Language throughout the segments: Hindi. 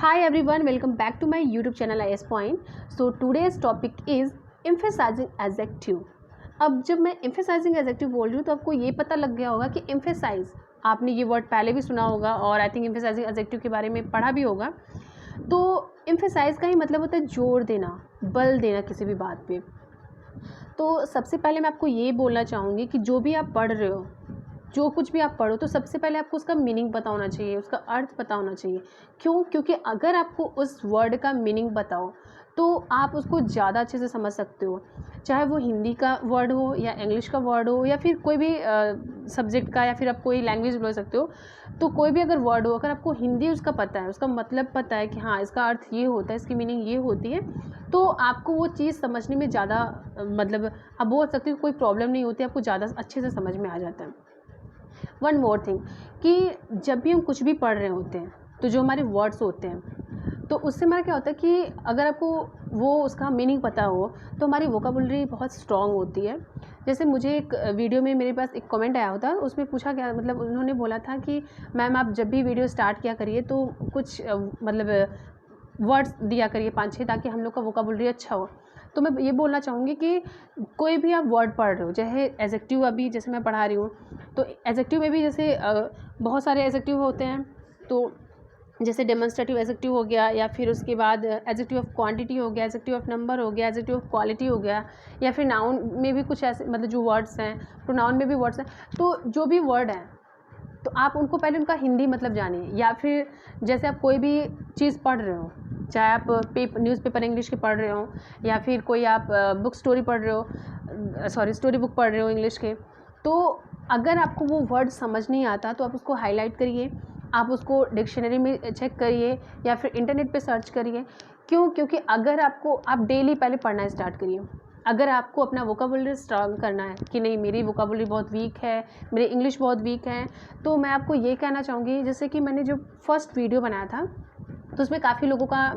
Hi everyone, welcome back to my YouTube channel IS Point. So today's topic is emphasizing adjective. अब जब मैं emphasizing adjective बोल रही हूँ तो आपको ये पता लग गया होगा कि emphasize, आपने ये वर्ड पहले भी सुना होगा और आई थिंक emphasizing adjective के बारे में पढ़ा भी होगा। तो emphasize का ही मतलब होता है जोर देना, बल देना किसी भी बात पे। तो सबसे पहले मैं आपको ये बोलना चाहूँगी कि जो भी आप पढ़ रहे हो, जो कुछ भी आप पढ़ो, तो सबसे पहले आपको उसका मीनिंग पता होना चाहिए, उसका अर्थ पता होना चाहिए। क्यों? क्योंकि अगर आपको उस वर्ड का मीनिंग पता हो तो आप उसको ज़्यादा अच्छे से समझ सकते हो, चाहे वो हिंदी का वर्ड हो या इंग्लिश का वर्ड हो या फिर कोई भी सब्जेक्ट का, या फिर आप कोई लैंग्वेज बोल सकते हो। तो कोई भी अगर वर्ड हो, अगर आपको हिंदी उसका पता है, उसका मतलब पता है कि हाँ इसका अर्थ ये होता है, इसकी मीनिंग ये होती है, तो आपको वो चीज़ समझने में ज़्यादा मतलब आप बोल सकते हो कोई प्रॉब्लम नहीं होती, आपको ज़्यादा अच्छे से समझ में आ जाता है। वन मोर थिंग कि जब भी हम कुछ भी पढ़ रहे होते हैं तो जो हमारे वर्ड्स होते हैं, तो उससे हमारा क्या होता है कि अगर आपको वो उसका मीनिंग पता हो तो हमारी वोकाबुलरी बहुत स्ट्रॉन्ग होती है। जैसे मुझे एक वीडियो में मेरे पास एक कमेंट आया होता, उसमें पूछा गया, मतलब उन्होंने बोला था कि मैम आप जब भी वीडियो स्टार्ट किया करिए तो कुछ मतलब वर्ड्स दिया करिए 5-6, ताकि हम लोग का वोकाबुलरी अच्छा हो। तो मैं ये बोलना चाहूँगी कि कोई भी आप वर्ड पढ़ रहे हो, चाहे एडजेक्टिव, अभी जैसे मैं पढ़ा रही हूँ तो एडजेक्टिव में भी जैसे बहुत सारे एडजेक्टिव होते हैं। तो जैसे डेमोन्स्ट्रेटिव एडजेक्टिव हो गया, या फिर उसके बाद एडजेक्टिव ऑफ क्वांटिटी हो गया, एडजेक्टिव ऑफ नंबर हो गया, एडजेक्टिव ऑफ क्वालिटी हो गया, या फिर नाउन में भी कुछ ऐसे मतलब जो वर्ड्स हैं, प्रोनाउन में भी वर्ड्स हैं। तो जो भी वर्ड हैं तो आप उनको पहले उनका हिंदी मतलब जानिए, या फिर जैसे आप कोई भी चीज़ पढ़ रहे हो, चाहे आप न्यूज़पेपर इंग्लिश के पढ़ रहे हो, या फिर कोई आप बुक स्टोरी पढ़ रहे हो, स्टोरी बुक पढ़ रहे हो इंग्लिश के, तो अगर आपको वो वर्ड समझ नहीं आता तो आप उसको हाईलाइट करिए, आप उसको डिक्शनरी में चेक करिए या फिर इंटरनेट पे सर्च करिए। क्यों? क्योंकि अगर आप डेली पहले पढ़ना स्टार्ट करिए। अगर आपको अपना वोकाबुलरी स्ट्रॉन्ग करना है कि नहीं मेरी वोकाबुलरी बहुत वीक है, मेरी इंग्लिश बहुत वीक है, तो मैं आपको ये कहना चाहूँगी, जैसे कि मैंने जो फर्स्ट वीडियो बनाया था तो उसमें काफ़ी लोगों का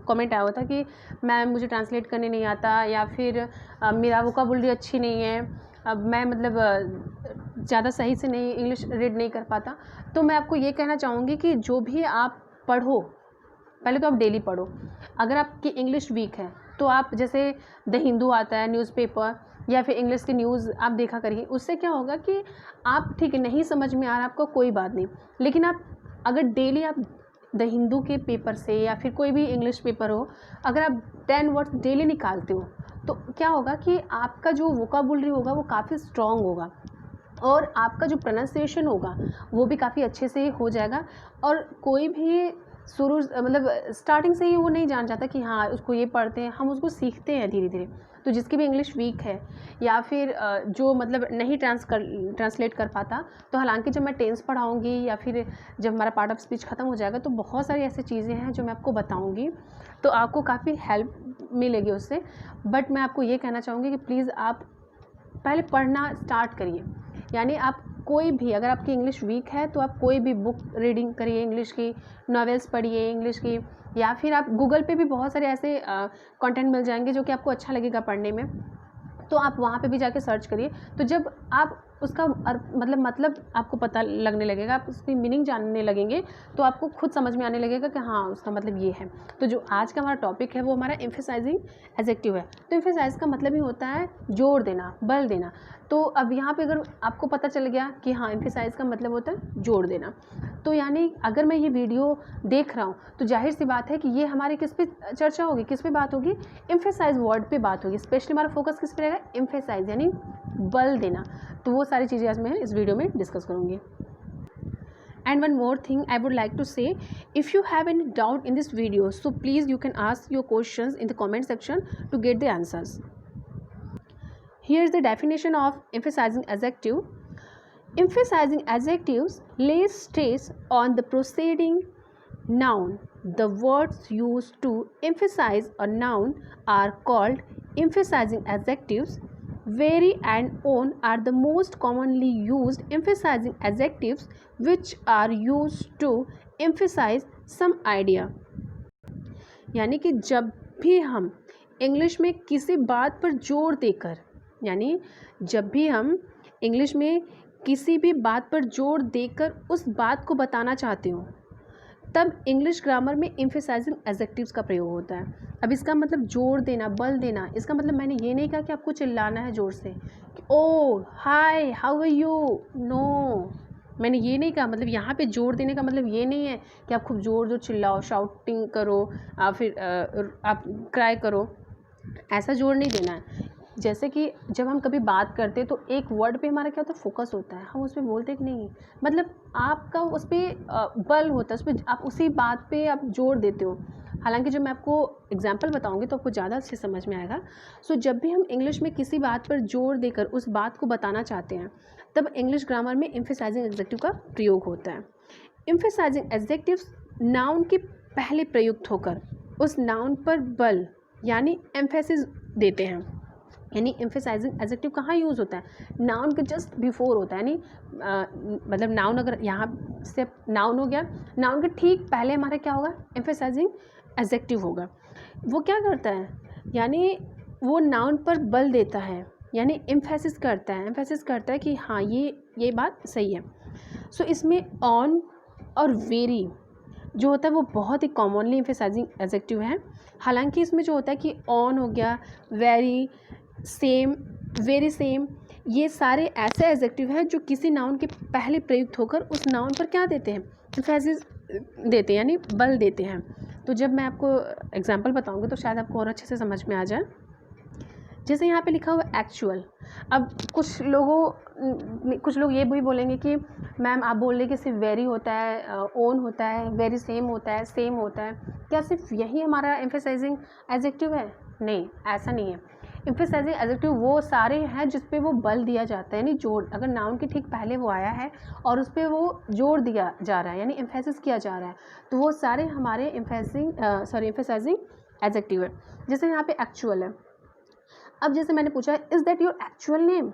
कमेंट आया हुआ था कि मैम मुझे ट्रांसलेट करने नहीं आता, या फिर मेरा वोकाबुलरी अच्छी नहीं है, अब मैं मतलब ज़्यादा सही से नहीं इंग्लिश रीड नहीं कर पाता। तो मैं आपको ये कहना चाहूँगी कि जो भी आप पढ़ो, पहले तो आप डेली पढ़ो। अगर आपकी इंग्लिश वीक है तो आप जैसे द हिंदू आता है न्यूज़पेपर, या फिर इंग्लिश की न्यूज़ आप देखा करिए। उससे क्या होगा कि आप ठीक है नहीं समझ में आ रहा आपको, कोई बात नहीं, लेकिन आप अगर डेली आप द हिंदू के पेपर से या फिर कोई भी इंग्लिश पेपर हो, अगर आप 10 वर्ड्स डेली निकालते हो तो क्या होगा कि आपका जो वोकाबुलरी होगा वो काफ़ी स्ट्रॉन्ग होगा, और आपका जो प्रोनाउंसिएशन होगा वो भी काफ़ी अच्छे से हो जाएगा। और कोई भी शुरू मतलब स्टार्टिंग से ही वो नहीं जान जाता कि हाँ उसको ये पढ़ते हैं, हम उसको सीखते हैं धीरे धीरे। तो जिसकी भी इंग्लिश वीक है, या फिर जो मतलब नहीं ट्रांसलेट कर पाता, तो हालांकि जब मैं टेंस पढ़ाऊँगी या फिर जब हमारा पार्ट ऑफ स्पीच ख़त्म हो जाएगा तो बहुत सारी ऐसी चीज़ें हैं जो मैं आपको बताऊँगी, तो आपको काफ़ी हेल्प मिलेगी उससे। बट मैं आपको ये कहना चाहूँगी कि प्लीज़ आप पहले पढ़ना स्टार्ट करिए। यानी आप कोई भी, अगर आपकी इंग्लिश वीक है तो आप कोई भी बुक रीडिंग करिए इंग्लिश की, नॉवेल्स पढ़िए इंग्लिश की, या फिर आप गूगल पे भी बहुत सारे ऐसे कंटेंट मिल जाएंगे जो कि आपको अच्छा लगेगा पढ़ने में, तो आप वहाँ पे भी जाके सर्च करिए। तो जब आप उसका मतलब आपको पता लगने लगेगा, आप उसकी मीनिंग जानने लगेंगे, तो आपको खुद समझ में आने लगेगा कि हाँ उसका मतलब ये है। तो जो आज का हमारा टॉपिक है वो हमारा एम्फेसाइजिंग एडजेक्टिव है। तो एम्फेसाइज का मतलब ही होता है जोर देना, बल देना। तो अब यहाँ पे अगर आपको पता चल गया कि हाँ एम्फेसाइज का मतलब होता है जोर देना, तो यानी अगर मैं ये वीडियो देख रहा हूँ तो जाहिर सी बात है कि ये हमारे किस पे चर्चा होगी, किस पे बात होगी, एम्फेसाइज वर्ड पे बात होगी। स्पेशली हमारा फोकस किस पे रहेगा, एम्फेसाइज यानी बल देना। तो वो सारी चीज़ें आज मैं इस वीडियो में डिस्कस करूँगी। And one more thing I would like to say, if you have any doubt in this video, so please you can ask your questions in the comment section to get the answers. Here is the definition of emphasizing adjective. Emphasizing adjectives lay stress on the preceding noun. The words used to emphasize a noun are called emphasizing adjectives. Very and on are the most commonly used emphasizing adjectives which are used to emphasize some idea. यानी कि जब भी हम इंग्लिश में किसी बात पर जोर देकर, यानी जब भी हम इंग्लिश में किसी भी बात पर जोर देकर उस बात को बताना चाहते हो, तब इंग्लिश ग्रामर में एम्फेसाइजिंग एडजेक्टिव्स का प्रयोग होता है। अब इसका मतलब जोर देना, बल देना, इसका मतलब मैंने ये नहीं कहा कि आपको चिल्लाना है ज़ोर से कि oh hi how are you, no, मैंने ये नहीं कहा। मतलब यहाँ पे जोर देने का मतलब ये नहीं है कि आप खूब ज़ोर चिल्लाओ, शाउटिंग करो, फिर आप क्राई करो, ऐसा जोर नहीं देना है। जैसे कि जब हम कभी बात करते हैं तो एक वर्ड पे हमारा क्या होता है, फोकस होता है, हम उस पर बोलते कि नहीं, मतलब आपका उस पर बल होता है, उस पर आप उसी बात पे आप जोर देते हो। हालांकि जब मैं आपको एग्जांपल बताऊंगी तो आपको ज़्यादा अच्छे समझ में आएगा। सो जब भी हम इंग्लिश में किसी बात पर जोर देकर उस बात को बताना चाहते हैं तब इंग्लिश ग्रामर में एम्फेसाइजिंग एडजेक्टिव का प्रयोग होता है। एम्फेसाइजिंग एडजेक्टिव्स नाउन के पहले प्रयुक्त होकर उस नाउन पर बल यानी एम्फेसिस देते हैं। यानी एम्फेसाइजिंग एडजेक्टिव कहाँ यूज़ होता है, नाउन के जस्ट बिफोर होता है। यानी मतलब नाउन अगर यहाँ से नाउन हो गया, नाउन के ठीक पहले हमारा क्या होगा, एम्फेसाइजिंग एडजेक्टिव होगा। वो क्या करता है, यानी वो नाउन पर बल देता है, यानी एम्फेसिस करता है कि हाँ ये बात सही है। सो इसमें ऑन और वेरी जो होता है वो बहुत ही कॉमनली एम्फेसाइजिंग एडजेक्टिव है। हालांकि इसमें जो होता है कि ऑन हो गया, वेरी, सेम, वेरी सेम, ये सारे ऐसे एडजेक्टिव हैं जो किसी नाउन के पहले प्रयुक्त होकर उस नाउन पर क्या देते हैं, एम्फेसिस देते हैं, यानी बल देते हैं। तो जब मैं आपको एग्जांपल बताऊंगी तो शायद आपको और अच्छे से समझ में आ जाए। जैसे यहाँ पे लिखा हुआ एक्चुअल। अब कुछ लोग ये भी बोलेंगे कि मैम आप बोल रहे कि सिर्फ वेरी होता है, ओन होता है, वेरी सेम होता है, सेम होता है, क्या सिर्फ यही हमारा एम्फेसाइजिंग एडजेक्टिव है? नहीं, ऐसा नहीं है। एम्फेसाइजिंग एडजेक्टिव वो सारे हैं जिस पे वो बल दिया जाता है, यानी जोर, अगर नाउन के ठीक पहले वो आया है और उस पर वो जोर दिया जा रहा है, यानी एम्फेसिस किया जा रहा है, तो वो सारे हमारे एम्फेसाइजिंग एडजेक्टिव है। जैसे यहाँ पे एक्चुअल है। अब जैसे मैंने पूछा is that your actual name,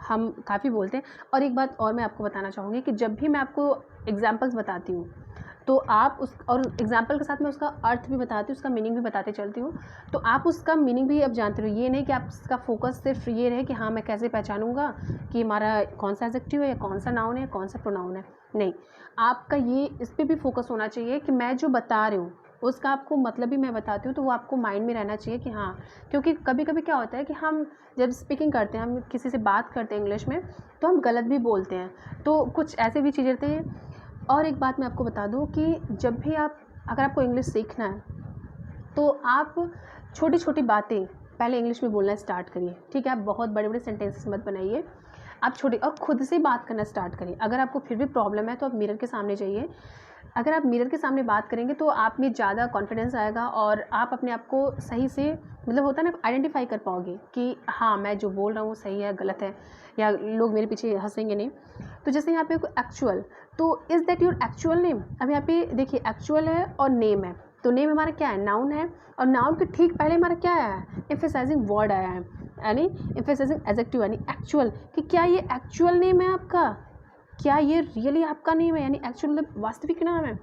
हम काफ़ी बोलते हैं। और एक बात और मैं आपको बताना चाहूँगी कि जब भी मैं आपको एग्जांपल्स बताती हूँ तो आप उस और एग्जांपल के साथ मैं उसका अर्थ भी बताती हूँ, उसका मीनिंग भी बताते चलती हूँ, तो आप उसका मीनिंग भी अब जानते हो। ये नहीं कि आप उसका फोकस सिर्फ ये रहे कि हाँ मैं कैसे पहचानूँगा कि हमारा कौन सा एडजेक्टिव है या कौन सा नाउन है, कौन सा प्रोनाउन है। नहीं, आपका ये इस पर भी फोकस होना चाहिए कि मैं जो बता रही हूँ उसका आपको मतलब भी मैं बताती हूँ, तो वो आपको माइंड में रहना चाहिए कि हाँ, क्योंकि कभी कभी क्या होता है कि हम जब स्पीकिंग करते हैं, हम किसी से बात करते हैं इंग्लिश में, तो हम गलत भी बोलते हैं, तो कुछ ऐसे भी चीज़ें रहती हैं। और एक बात मैं आपको बता दूं कि जब भी अगर आपको इंग्लिश सीखना है तो आप छोटी छोटी बातें पहले इंग्लिश में बोलना स्टार्ट करिए, ठीक है? आप बहुत बड़े बड़े सेंटेंसेस मत बनाइए, आप छोटे और खुद से बात करना स्टार्ट करिए। अगर आपको फिर भी प्रॉब्लम है तो आप मिरर के सामने जाइए। अगर आप मिरर के सामने बात करेंगे तो आप में ज़्यादा कॉन्फिडेंस आएगा और आप अपने आप को सही से, मतलब होता है ना, आइडेंटिफाई कर पाओगे कि हाँ मैं जो बोल रहा हूँ वो सही है, गलत है, या लोग मेरे पीछे हंसेंगे नहीं। तो जैसे यहाँ पे एक्चुअल, तो is that your actual name. अब यहाँ पे देखिए एक्चुअल है और नेम है, तो नेम हमारा क्या है, नाउन है, और नाउन के ठीक पहले हमारा क्या आया है, एम्फेसाइजिंग वर्ड आया है, यानी एम्फेसाइजिंग एडजेक्टिव, यानी एक्चुअल, कि क्या ये एक्चुअल नेम है आपका, क्या ये रियली आपका नेम है, यानी एक्चुअल मतलब वास्तविक नाम है।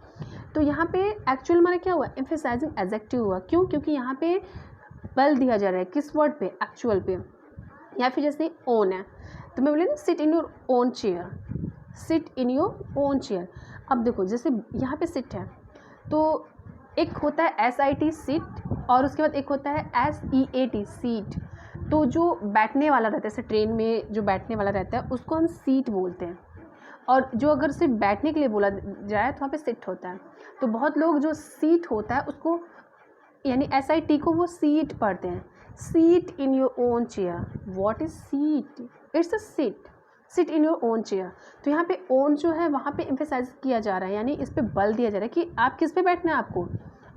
तो यहाँ पे एक्चुअल हमारा क्या हुआ, एम्फेसाइजिंग एडजेक्टिव हुआ। क्यों? क्योंकि यहाँ पे बल दिया जा रहा है किस वर्ड पे, एक्चुअल पे। या फिर जैसे ओन है तो मैं बोले ना sit in your own chair, sit in your own chair. अब देखो जैसे यहाँ पे सिट है तो एक होता है SIT सिट, और उसके बाद एक होता है SEAT सीट। तो जो बैठने वाला रहता है, जैसे ट्रेन में जो बैठने वाला रहता है उसको हम सीट बोलते हैं, और जो अगर सिर्फ बैठने के लिए बोला जाए तो वहाँ पे सिट होता है। तो बहुत लोग जो सीट होता है उसको, यानी SIT को वो सीट पढ़ते हैं, seat in your own chair. What is seat? It's a seat, sit in your own chair. तो यहाँ पे ओन जो है वहाँ पे एम्फेसाइज किया जा रहा है, यानी इस पे बल दिया जा रहा है कि आप किस पे बैठना है,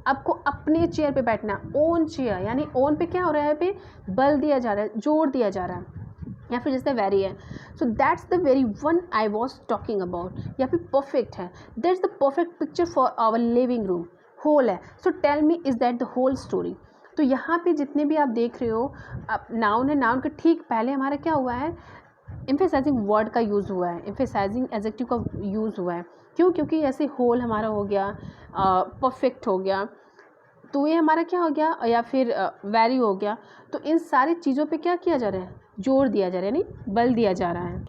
आपको अपने चेयर पे बैठना है, ओन चेयर। यानी ओन पे क्या हो रहा है, यहाँ पे बल दिया जा रहा है, जोर दिया जा रहा है। या फिर जैसे वेरी है, so that's the very one I was talking about. या फिर परफेक्ट है, that's the perfect picture for our living room. Whole है, so tell me is that the whole story. तो यहाँ पे जितने भी आप देख रहे हो, नाउन है, नाउन के ठीक पहले हमारा क्या हुआ है, एम्फेसाइजिंग वर्ड का यूज़ हुआ है, एम्फेसाइजिंग एडजेक्टिव का यूज़ हुआ है। क्यों? क्योंकि ऐसे होल हमारा हो गया, परफेक्ट हो गया, तो ये हमारा क्या हो गया, या फिर वेरी हो गया। तो इन सारी चीज़ों पे क्या किया जा रहा है, जोर दिया जा रहा है, यानी बल दिया जा रहा है।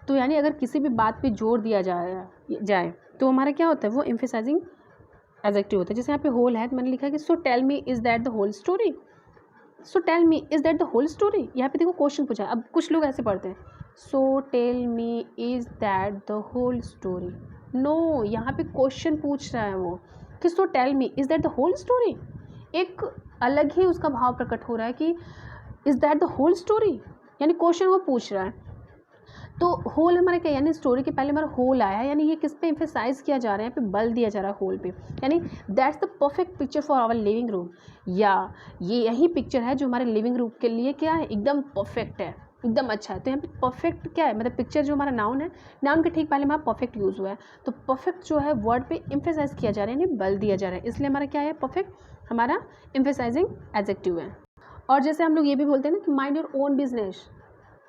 तो यानी अगर किसी भी बात पे जोर दिया जाए तो हमारा क्या होता है, वो एम्फेसाइजिंग एडजेक्टिव होता है। जैसे यहाँ पे होल है तो मैंने लिखा है कि so tell me is that the whole story. So tell me is that the whole story. यहाँ पे देखो क्वेश्चन पूछा है। अब कुछ लोग ऐसे पढ़ते हैं so tell me is that the whole story. No, यहाँ पे क्वेश्चन पूछ रहा है वो कि so tell me is that the whole story. एक अलग ही उसका भाव प्रकट हो रहा है कि is that the whole story, यानी क्वेश्चन वो पूछ रहा है। तो होल हमारा क्या, यानी स्टोरी के पहले हमारा होल आया है, यानी ये किस पे एम्फेसाइज किया जा रहा है, यहाँ पे बल दिया जा रहा है होल पे, यानी that's the perfect picture for our living room. या ये यही पिक्चर है जो हमारे लिविंग रूम के लिए क्या है, एकदम परफेक्ट है, एकदम अच्छा है। तो यहाँ पे परफेक्ट क्या है, मतलब पिक्चर जो हमारा नाउन है, नाउन के ठीक पहले हमारा परफेक्ट यूज़ हुआ है। तो परफेक्ट जो है वर्ड पे एम्फेसाइज किया जा रहा है, यानी बल दिया जा रहा है, इसलिए हमारा क्या है, परफेक्ट हमारा एम्फेसाइजिंग एडजेक्टिव है। और जैसे हम लोग ये भी बोलते हैं ना कि mind your own business,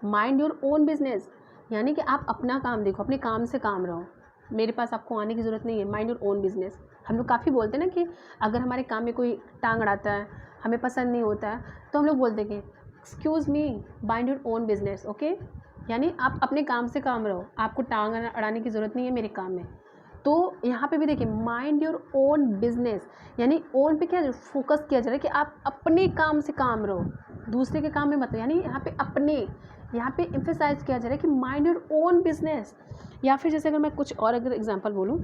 mind your own business, यानी कि आप अपना काम देखो, अपने काम से काम रहो, मेरे पास आपको आने की ज़रूरत नहीं है। माइंड योर ओन बिजनेस हम लोग काफ़ी बोलते हैं ना कि अगर हमारे काम में कोई टांग अड़ाता है, हमें पसंद नहीं होता है, तो हम लोग बोलते हैं कि excuse me, mind your own business, okay, यानी आप अपने काम से काम रहो, आपको टांग अड़ाने की ज़रूरत नहीं है मेरे काम में। तो यहाँ पे भी देखिए माइंड योर ओन बिजनेस, यानी ओन पे क्या फोकस किया जा रहा है कि आप अपने काम से काम रहो, दूसरे के काम में मत, यानी यहाँ पे अपने, यहाँ पे एम्फेसाइज किया जा रहा है कि माइंड योर ओन बिजनेस। या फिर जैसे अगर मैं कुछ और अगर एग्जांपल बोलूँ,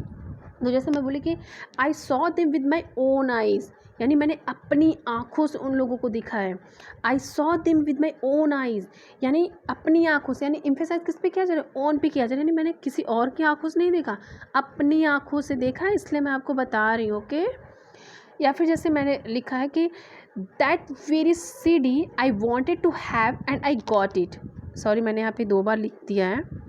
तो जैसे मैं बोली कि I saw them with my own eyes, यानी मैंने अपनी आँखों से उन लोगों को देखा है। I saw them with my own eyes, यानी अपनी आँखों से, यानी एम्फेसाइज किस पे किया जा रहा है, ओन पे किया जा रहा है, यानी मैंने किसी और की आँखों से नहीं देखा, अपनी आँखों से देखा है, इसलिए मैं आपको बता रही हूँ, ओके। या फिर जैसे मैंने लिखा है कि that very CD I wanted to have and I got it, sorry मैंने यहाँ पे 2 बार लिख दिया है।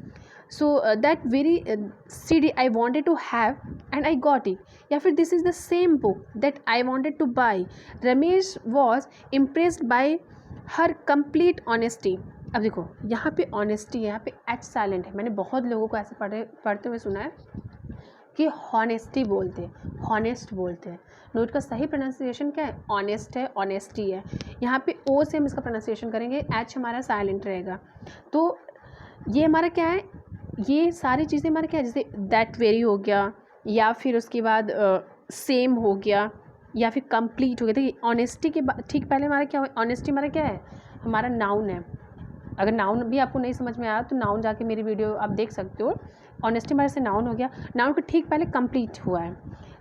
So that very CD I wanted to have and I got it. या फिर this is the same book that I wanted to buy, Ramesh was impressed by her complete honesty. अब देखो यहाँ पे ऑनेस्टी है, यहाँ पे एच साइलेंट है, मैंने बहुत लोगों को ऐसे पढ़ते हुए सुना है कि हॉनेस्टी बोलते हैं, हॉनेस्ट बोलते हैं। नोट का सही प्रोनाउंसिएशन क्या है, ऑनेस्ट है, ऑनेस्टी है। यहाँ पे ओ से हम इसका प्रोनाउंसिएशन करेंगे, एच हमारा साइलेंट रहेगा। तो ये हमारा क्या है, ये सारी चीज़ें हमारा क्या है, जैसे दैट वेरी हो गया, या फिर उसके बाद सेम हो गया, या फिर कंप्लीट हो गया। देखिए ऑनेस्टी के ठीक पहले हमारा क्या हो, ऑनेस्टी हमारा क्या है, हमारा नाउन है। अगर नाउन भी आपको नहीं समझ में आया तो नाउन जाके मेरी वीडियो आप देख सकते हो। ऑनेस्टी हमारे से नाउन हो गया, नाउन के ठीक पहले कंप्लीट हुआ है।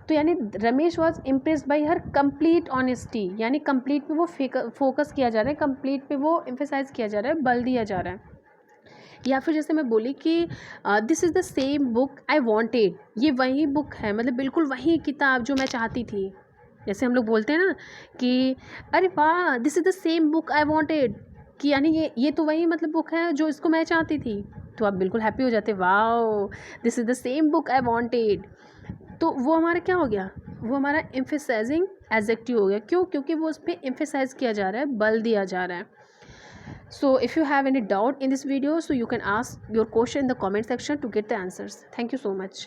तो यानी Ramesh was impressed by her complete honesty, यानी कंप्लीट पे वो फोकस किया जा रहा है, कंप्लीट पे वो एम्फेसाइज किया जा रहा है, बल दिया जा रहा है। या फिर जैसे मैं बोली कि this is the same book I wanted, ये वही बुक है, मतलब बिल्कुल वही किताब जो मैं चाहती थी। जैसे हम लोग बोलते हैं ना कि अरे वाह this is the same book I wanted, कि यानी ये तो वही मतलब बुक है जो इसको मैं चाहती थी, तो आप बिल्कुल हैप्पी हो जाते, wow this is the same book I wanted. तो वो हमारा क्या हो गया, वो हमारा एम्फेसाइजिंग एडजेक्टिव हो गया। क्यों, क्योंकि वो उस पर एम्फेसाइज किया जा रहा है, बल दिया जा रहा है। So if you have any doubt in this video, so you can ask your question in the comment section to get the answers. Thank you so much.